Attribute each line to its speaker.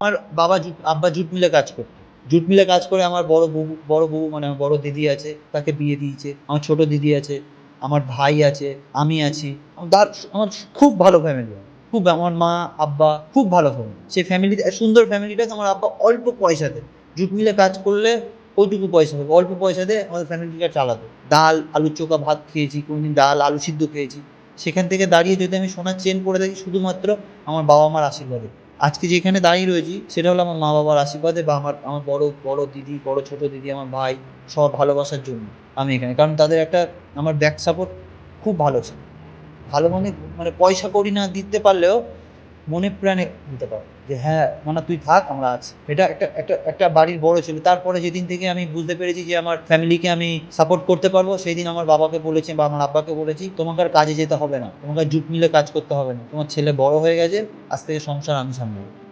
Speaker 1: আমার আব্বা জুট মিলে কাজ করতো। জুট মিলে কাজ করে আমার বড় বউ মানে আমার বড় দিদি আছে, তাকে বিয়ে দিয়েছে। আমার ছোট দিদি আছে, আমার ভাই আছে, আমি আছি। আমার খুব ভালো ফ্যামিলি। খুব আমার মা, আব্বা খুব ভালো ফ্যামিলি। সেই ফ্যামিলিতে সুন্দর ফ্যামিলিটাকে আমার আব্বা অল্প পয়সাতে জুট মিলে কাজ করলে ওইটুকু পয়সা হবে। অল্প পয়সাতে আমাদের ফ্যামিলিটা চালাতো। ডাল, আলুর চোখা ভাত খেয়েছি, কোনোদিন ডাল, আলু সিদ্ধ খেয়েছি। সেখান থেকে দাঁড়িয়ে যদি আমি সোনার চেন পরে থাকি শুধুমাত্র আমার বাবা-মার আশীর্বাদে। আজকে যেখানে দাঁড়িয়ে রয়েছি সেটা হলো আমার মা-বাবার আশীর্বাদে বা আমার আমার বড় দিদি, বড় ছোট দিদি, আমার ভাই সবার ভালোবাসার জন্য আমি এখানে। কারণ তাদের একটা আমার ব্যাক সাপোর্ট খুব ভালো ছিল। ভালো মানে মানে পয়সা কড়ি না দিতে পারলেও মনে প্রাণে দিতে পারে যে হ্যাঁ মানে তুই থাক আমরা আছি। এটা একটা একটা একটা বাড়ির বড় ছেলে। তারপরে যেদিন থেকে আমি বুঝতে পেরেছি যে আমার ফ্যামিলিকে আমি সাপোর্ট করতে পারবো, সেই দিন আমার বাবাকে বলেছি বা আমার আব্বাকে বলেছি, তোমাকে আর কাজে যেতে হবে না, তোমাকে আর জুট মিলে কাজ করতে হবে না, তোমার ছেলে বড় হয়ে গেছে, আজ থেকে সংসার আমি সামলাবো।